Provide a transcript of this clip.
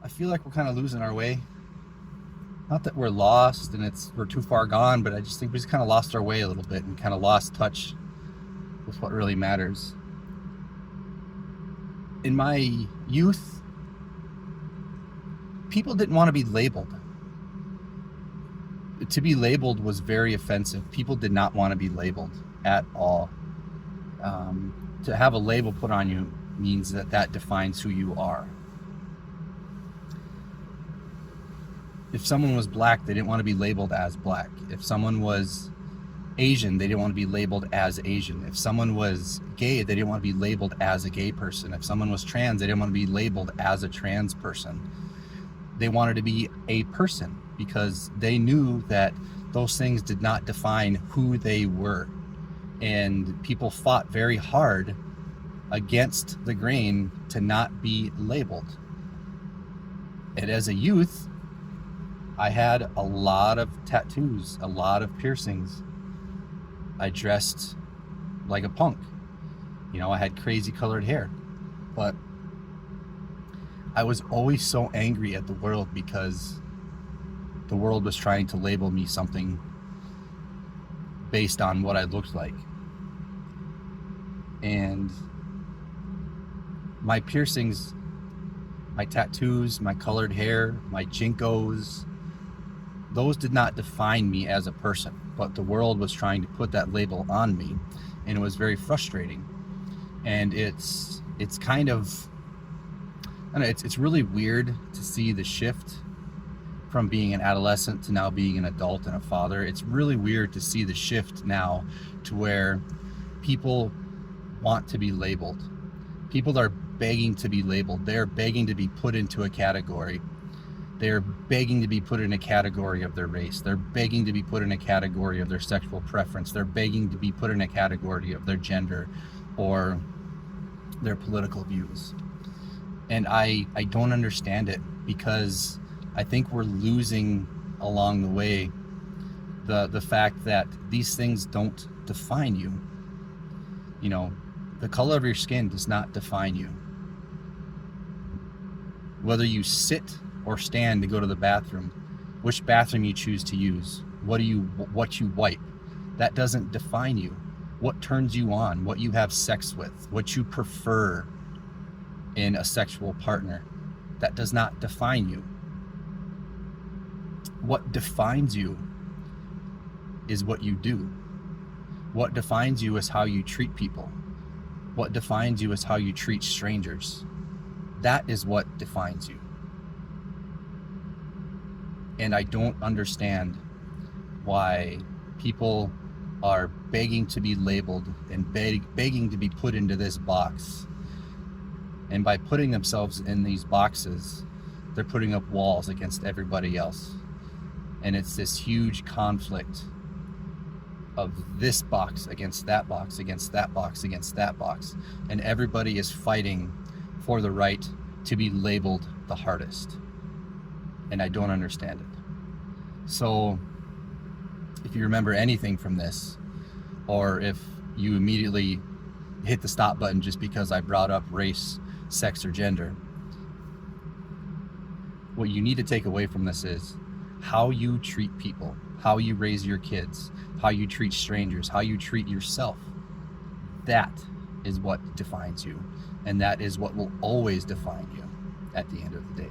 I feel like we're kind of losing our way. Not that we're lost and we're too far gone, but I just think we just kind of lost our way a little bit and kind of lost touch with what really matters. In my youth, people didn't want to be labeled. To be labeled was very offensive. People did not want to be labeled at all. To have a label put on you means that defines who you are. If someone was black, they didn't want to be labeled as black. If someone was Asian, they didn't want to be labeled as Asian. If someone was gay, they didn't want to be labeled as a gay person. If someone was trans, they didn't want to be labeled as a trans person. They wanted to be a person because they knew that those things did not define who they were. And people fought very hard against the grain to not be labeled. And as a youth, I had a lot of tattoos, a lot of piercings. I dressed like a punk. I had crazy colored hair. But I was always so angry at the world because the world was trying to label me something based on what I looked like. And my piercings, my tattoos, my colored hair, my jinkos, those did not define me as a person, but the world was trying to put that label on me, and it was very frustrating. And it's kind of, I don't know, it's really weird to see the shift from being an adolescent to now being an adult and a father. It's really weird to see the shift now to where people want to be labeled. People are begging to be labeled. They're begging to be put into a category. They're begging to be put in a category of their race. They're begging to be put in a category of their sexual preference. They're begging to be put in a category of their gender or their political views. And I don't understand it because I think we're losing along the way the fact that these things don't define you. The color of your skin does not define you. Whether you sit or stand to go to the bathroom, which bathroom you choose to use, what you wipe, that doesn't define you. What turns you on, what you have sex with, what you prefer in a sexual partner, that does not define you. What defines you is what you do. What defines you is how you treat people. What defines you is how you treat strangers. That is what defines you. And I don't understand why people are begging to be labeled and begging to be put into this box. And by putting themselves in these boxes, they're putting up walls against everybody else. And it's this huge conflict of this box against that box, against that box, against that box. And everybody is fighting for the right to be labeled the hardest. And I don't understand it. So if you remember anything from this, or if you immediately hit the stop button just because I brought up race, sex, or gender, what you need to take away from this is how you treat people, how you raise your kids, how you treat strangers, how you treat yourself. That is what defines you, and that is what will always define you at the end of the day.